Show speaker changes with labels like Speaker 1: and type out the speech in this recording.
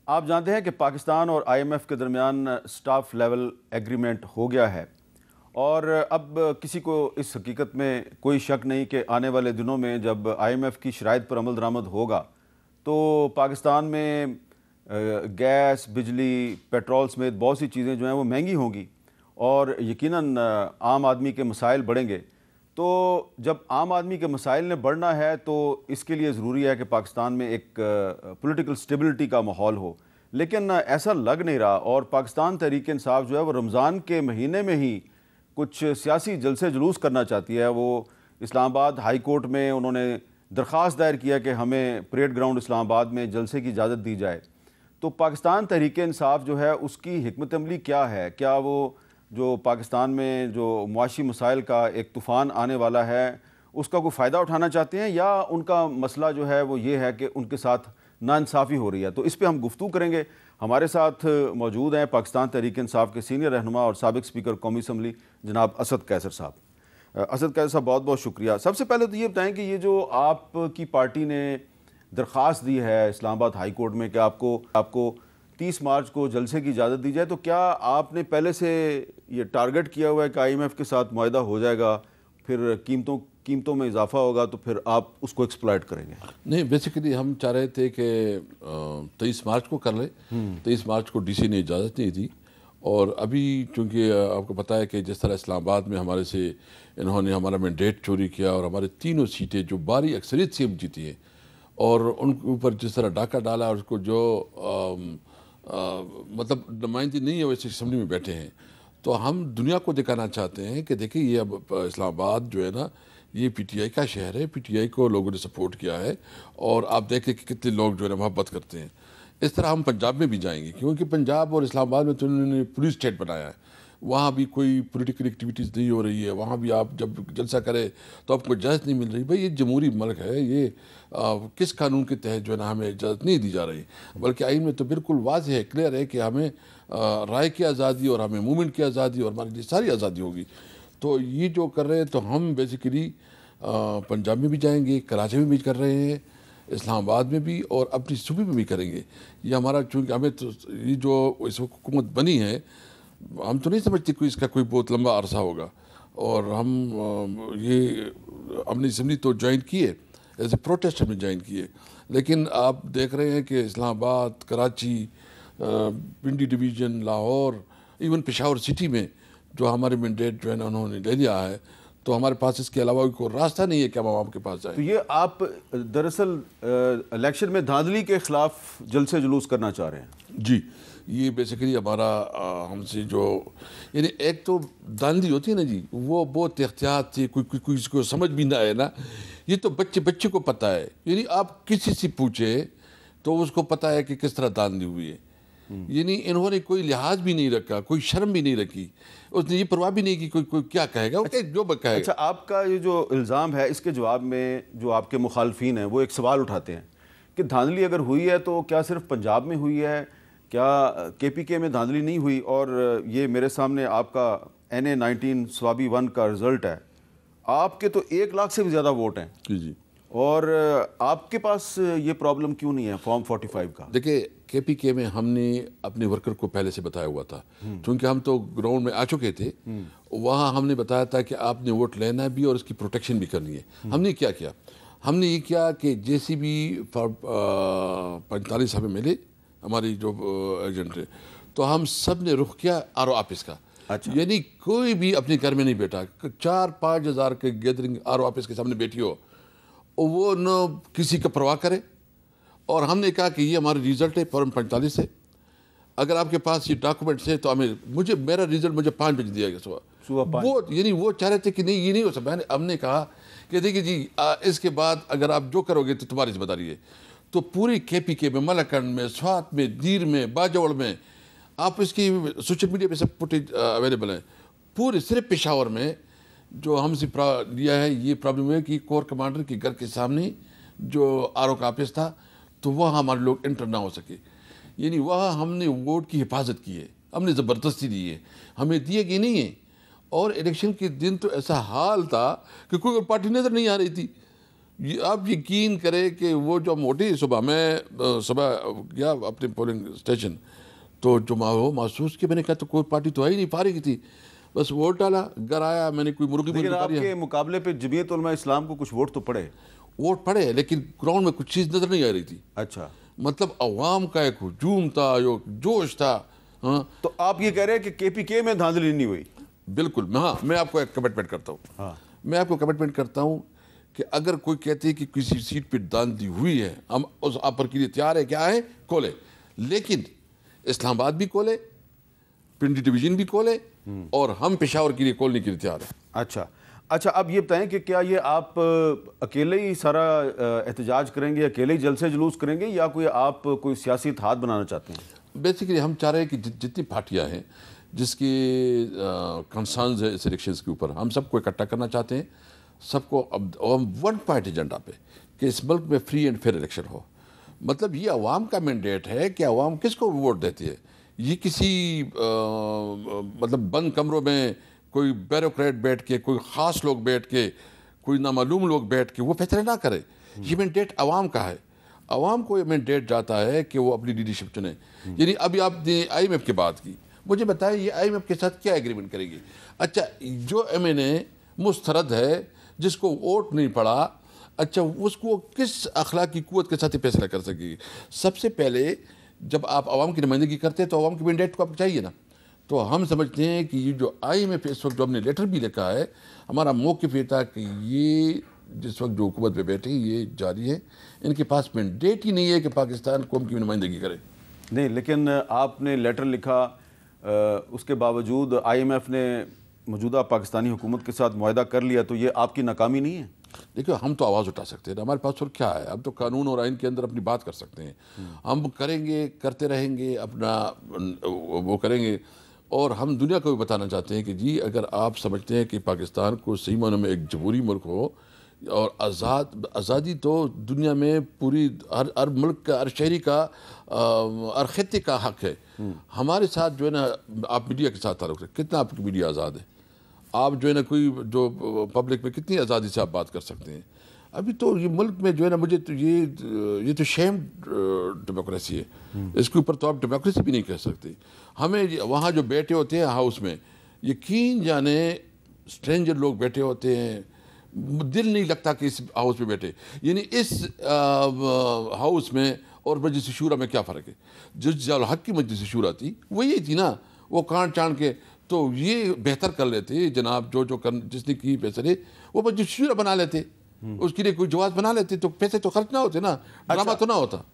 Speaker 1: آپ جانتے ہیں کہ پاکستان اور آئی ایم ایف کے درمیان سٹاف لیول ایگریمنٹ ہو گیا ہے، اور اب کسی کو اس حقیقت میں کوئی شک نہیں کہ آنے والے دنوں میں جب آئی ایم ایف کی شرائط پر عمل درآمد ہوگا تو پاکستان میں گیس، بجلی، پیٹرول سمیت بہت سی چیزیں جو ہیں وہ مہنگی ہوں گی، اور یقیناً عام آدمی کے مسائل بڑھیں گے۔ تو جب عام آدمی کے مسائل نے بڑھنا ہے تو اس کے لیے ضروری ہے کہ پاکستان میں ایک پولیٹیکل سٹیبلٹی کا ماحول ہو، لیکن ایسا لگ نہیں رہا، اور پاکستان تحریک انصاف جو ہے وہ رمضان کے مہینے میں ہی کچھ سیاسی جلسے جلوس کرنا چاہتی ہے۔ وہ اسلام آباد ہائی کورٹ میں انہوں نے درخواست دائر کیا کہ ہمیں پریڈ گراؤنڈ اسلام آباد میں جلسے کی اجازت دی جائے۔ تو پاکستان تحریک انصاف جو ہے اس کی حکمت عملی کیا ہے؟ کیا وہ جو پاکستان میں جو معاشی مسائل کا ایک طوفان آنے والا ہے اس کا کوئی فائدہ اٹھانا چاہتے ہیں، یا ان کا مسئلہ جو ہے وہ یہ ہے کہ ان کے ساتھ ناانصافی ہو رہی ہے؟ تو اس پہ ہم گفتگو کریں گے۔ ہمارے ساتھ موجود ہیں پاکستان تحریک انصاف کے سینئر رہنما اور سابق اسپیکر قومی اسمبلی جناب اسد قیصر صاحب۔ اسد قیصر صاحب، بہت بہت شکریہ۔ سب سے پہلے تو یہ بتائیں کہ یہ جو آپ کی پارٹی نے درخواست دی ہے اسلام آباد ہائی کورٹ میں کہ آپ کو 30 مارچ کو جلسے کی اجازت دی جائے، تو کیا آپ نے پہلے سے یہ ٹارگٹ کیا ہوا ہے کہ آئی ایم ایف کے ساتھ معاہدہ ہو جائے گا، پھر قیمتوں میں اضافہ ہوگا تو پھر آپ اس کو ایکسپلائٹ کریں گے؟
Speaker 2: نہیں، بیسیکلی ہم چاہ رہے تھے کہ 23 مارچ کو کر لیں۔ 23 مارچ کو ڈی سی نے اجازت نہیں دی، اور ابھی چونکہ آپ کو پتہ ہے کہ جس طرح اسلام آباد میں ہمارے سے انہوں نے ہمارا مینڈیٹ چوری کیا، اور ہمارے تینوں سیٹیں جو بھاری اکثریت سے ہم جیتی ہیں، اور ان کے اوپر جس طرح ڈاکہ ڈالا، اور اس کو جو مطلب نمائندے نہیں ہے ویسے اسمبلی میں بیٹھے ہیں، تو ہم دنیا کو دکھانا چاہتے ہیں کہ دیکھیں یہ اب اسلام آباد جو ہے نا، یہ پی ٹی آئی کا شہر ہے، پی ٹی آئی کو لوگوں نے سپورٹ کیا ہے، اور آپ دیکھیں کہ کتنے لوگ جو ہے نا محبت کرتے ہیں۔ اس طرح ہم پنجاب میں بھی جائیں گے، کیونکہ پنجاب اور اسلام آباد میں تو انہوں نے پولیس اسٹیٹ بنایا ہے، وہاں بھی کوئی پولیٹیکل ایکٹیویٹیز نہیں ہو رہی ہے، وہاں بھی آپ جب جلسہ کرے تو آپ کو اجازت نہیں مل رہی۔ بھائی یہ جمہوری ملک ہے، یہ کس قانون کے تحت جو ہے نا ہمیں اجازت نہیں دی جا رہی، بلکہ آئین میں تو بالکل واضح ہے، کلیئر ہے کہ ہمیں رائے کی آزادی اور ہمیں موومنٹ کی آزادی اور ہمارے لیے ساری آزادی ہوگی۔ تو یہ جو کر رہے ہیں تو ہم بیسیکلی پنجاب میں بھی جائیں گے، کراچی میں بھی کر رہے ہیں، اسلام آباد میں بھی، اور اپنی صوبے میں بھی کریں گے۔ یہ ہمارا چونکہ ہمیں تو یہ جو اس وقت حکومت بنی ہے، ہم تو نہیں سمجھتے کہ اس کا کوئی بہت لمبا عرصہ ہوگا، اور ہم نے اسمبلی تو جوائن کی ہے، ایز اے پروٹیسٹ ہم نے جوائن کیے، لیکن آپ دیکھ رہے ہیں کہ اسلام آباد، Karachi, Pindi division, Lahore, even Peshawar city میں جو ہمارے مینڈیٹ جو ہے نا انہوں نے لے لیا ہے، تو ہمارے پاس اس کے علاوہ کوئی راستہ نہیں ہے کہ ہم عوام کے پاس جائیں۔
Speaker 1: تو یہ آپ دراصل الیکشن میں دھاندلی کے خلاف جلسے جلوس کرنا چاہ رہے ہیں؟
Speaker 2: جی، یہ بیسیکلی ہمارا ہم سے جو یعنی ایک تو دھاندلی ہوتی ہے نا جی، وہ بہت احتیاط سے کوئی اس کو سمجھ بھی نہ آئے نا، یہ تو بچے کو پتہ ہے، یعنی آپ کسی سے پوچھے تو اس کو پتہ ہے کہ کس طرح دھاندلی ہوئی ہے۔ یعنی انہوں نے کوئی لحاظ بھی نہیں رکھا، کوئی شرم بھی نہیں رکھی، اس نے یہ پرواہ بھی نہیں کی کوئی کیا کہے گا، جو کہے گا۔
Speaker 1: اچھا، آپ کا یہ جو الزام ہے اس کے جواب میں جو آپ کے مخالفین ہیں وہ ایک سوال اٹھاتے ہیں کہ دھاندلی اگر ہوئی ہے تو کیا صرف پنجاب میں ہوئی ہے، کیا کے پی کے میں دھاندلی نہیں ہوئی؟ اور یہ میرے سامنے آپ کا NA-19 سوابی 1 کا رزلٹ ہے، آپ کے تو 1 لاکھ سے بھی زیادہ ووٹ ہیں،
Speaker 2: جی،
Speaker 1: اور آپ کے پاس یہ پرابلم کیوں نہیں ہے فارم 45 کا؟
Speaker 2: دیکھیں کے پی کے میں ہم نے اپنے ورکر کو پہلے سے بتایا ہوا تھا، چونکہ ہم تو گراؤنڈ میں آ چکے تھے، وہاں ہم نے بتایا تھا کہ آپ نے ووٹ لینا بھی اور اس کی پروٹیکشن بھی کرنی ہے۔ ہم نے کیا ہم نے یہ کیا کہ جیسی بھی 45 ہمیں ملے ہماری جو ایجنٹ ہے، تو ہم سب نے رخ کیا RO آفس کا۔ یعنی کوئی بھی اپنے گھر میں نہیں بیٹھا، 4-5 ہزار کے گیدرنگ RO آفس کے سامنے بیٹھی ہو، وہ نہ کسی کا پرواہ کرے، اور ہم نے کہا کہ یہ ہمارا ریزلٹ ہے فارم 45 ہے، اگر آپ کے پاس یہ ڈاکومنٹس ہے تو میرا ریزلٹ مجھے 5 بجے دیا گیا صبح۔ وہ چاہ رہے تھے کہ نہیں، یہ نہیں ہو سکتا۔ ہم نے کہا کہ دیکھیے جی، اس کے بعد اگر آپ جو کرو گے تو تمہاری ذمہ داری ہے۔ تو پوری کے پی کے میں، ملکنڈ میں، سوات میں، دیر میں، باجوڑ میں، آپ اس کی سوشل میڈیا پہ سب فوٹیج اویلیبل ہے، پورے صرف پشاور میں جو ہم سے لیا ہے، یہ پرابلم ہے کہ کور کمانڈر کے گھر کے سامنے جو RO کا آفس تھا، تو وہاں ہمارے لوگ انٹر نہ ہو سکے، یعنی وہاں ہم نے ووٹ کی حفاظت کی ہے، ہم نے زبردستی دی ہے، ہمیں دیے کہ نہیں ہے۔ اور الیکشن کے دن تو ایسا حال تھا کہ کوئی پارٹی نظر نہیں آ رہی تھی، آپ یقین کریں کہ وہ جو ہم اٹھے صبح گیا اپنے پولنگ اسٹیشن، تو جو محسوس کیا، میں نے کہا تو کوئی پارٹی تو ہے ہی نہیں، فارغ تھی، بس ووٹ ڈالا، گھر آیا، میں نے کوئی مرغی بنی
Speaker 1: لیکن آپ کے مقابلے پہ جمعیت علماء اسلام کو کچھ ووٹ تو پڑے؟
Speaker 2: ووٹ پڑے، لیکن گراؤنڈ میں کچھ چیز نظر نہیں آ رہی تھی۔
Speaker 1: اچھا،
Speaker 2: مطلب عوام کا ایک ہجوم تھا، جوش تھا۔ ہاں،
Speaker 1: تو آپ یہ کہہ رہے ہیں کہ کے پی کے میں دھاندلی نہیں ہوئی؟
Speaker 2: بالکل۔ ہاں، میں آپ کو ایک کمٹمنٹ کرتا ہوں، میں آپ کو کمٹمنٹ کرتا ہوں کہ اگر کوئی کہتے ہے کہ کسی سیٹ پہ دھاندلی ہوئی ہے، ہم اس آفر کے لیے تیار ہے، کیا ہے، کھولے، لیکن اسلام آباد بھی کھولے، پنڈی ڈویژن بھی کھولے، اور ہم پشاور کے لیے کھولنے کے لیے تیار ہیں۔
Speaker 1: اچھا، اب یہ بتائیں کہ کیا یہ آپ اکیلے ہی سارا احتجاج کریں گے، اکیلے ہی جلسے جلوس کریں گے، یا آپ کوئی سیاسی اتحاد بنانا چاہتے ہیں؟
Speaker 2: بیسیکلی ہم چاہ رہے ہیں کہ جتنی پارٹیاں ہیں جس کی کنسرنز ہے اس الیکشنز کے اوپر، ہم سب کو اکٹھا کرنا چاہتے ہیں، سب کو ہم ون پوائنٹ ایجنڈا پہ، کہ اس ملک میں فری اینڈ فیئر الیکشن ہو۔ مطلب یہ عوام کا مینڈیٹ ہے کہ عوام کس کو ووٹ دیتی ہے، یہ کسی مطلب بند کمروں میں کوئی بیوروکریٹ بیٹھ کے، کوئی خاص لوگ بیٹھ کے، کوئی نامعلوم لوگ بیٹھ کے وہ فیصلے نہ کرے۔ یہ مینڈیٹ عوام کا ہے، عوام کو یہ مینڈیٹ جاتا ہے کہ وہ اپنی لیڈرشپ چنے۔ یعنی ابھی آپ نے آئی ایم ایف کی بات کی، مجھے بتائیں یہ آئی ایم ایف کے ساتھ کیا ایگریمنٹ کرے گی؟ اچھا، جو ایم این اے مسترد ہے، جس کو ووٹ نہیں پڑا، اچھا اس کو کس اخلاقی قوت کے ساتھ فیصلہ کر سکے گی؟ سب سے پہلے جب آپ عوام کی نمائندگی کرتے ہیں تو عوام کی مینڈیٹ کو آپ چاہیے نا۔ تو ہم سمجھتے ہیں کہ یہ جو آئی ایم ایف اس وقت جو ہم نے لیٹر بھی لکھا ہے، ہمارا موقف یہ تھا کہ یہ جس وقت جو حکومت پہ بیٹھے یہ جاری ہے، ان کے پاس مینڈیٹ ہی نہیں ہے کہ پاکستان قوم کی نمائندگی کرے۔
Speaker 1: نہیں، لیکن آپ نے لیٹر لکھا، اس کے باوجود آئی ایم ایف نے موجودہ پاکستانی حکومت کے ساتھ معاہدہ کر لیا، تو یہ آپ کی ناکامی نہیں ہے؟
Speaker 2: دیکھو، ہم تو آواز اٹھا سکتے ہیں، ہمارے پاس اور کیا ہے، ہم تو قانون اور آئین کے اندر اپنی بات کر سکتے ہیں، ہم کریں گے، کرتے رہیں گے، اپنا وہ کریں گے۔ اور ہم دنیا کو بھی بتانا چاہتے ہیں کہ جی اگر آپ سمجھتے ہیں کہ پاکستان کو صحیح معنوں میں ایک جمہوری ملک ہو اور آزادی تو دنیا میں پوری ہر ملک کا، ہر شہری کا، ہر خطے کا حق ہے۔ ہمارے ساتھ جو ہے نا، آپ میڈیا کے ساتھ تعلق رکھیں، کتنا آپ کی میڈیا آزاد ہے، آپ جو ہے نا کوئی جو پبلک میں کتنی آزادی سے آپ بات کر سکتے ہیں۔ ابھی تو یہ ملک میں جو ہے نا، مجھے تو یہ تو شیم ڈیموکریسی ہے، اس کے اوپر تو آپ ڈیموکریسی بھی نہیں کہہ سکتے۔ ہمیں وہاں جو بیٹھے ہوتے ہیں ہاؤس میں، یقین جانے اسٹرینجر لوگ بیٹھے ہوتے ہیں، دل نہیں لگتا کہ اس ہاؤس میں بیٹھے۔ یعنی اس ہاؤس میں اور مجلس شورا میں کیا فرق ہے؟ جس ضیاء الحق کی مجلس شورا تھی وہ یہ تھی نا، وہ کانٹ چانٹ کے تو یہ بہتر کر لیتے جناب، جس نے کی پیسے وہ مجلس شورا بنا لیتے، اس کے لیے کوئی جواز بنا لیتے، تو پیسے تو خرچ نہ ہوتے نا، ڈرامہ تو نہ ہوتا۔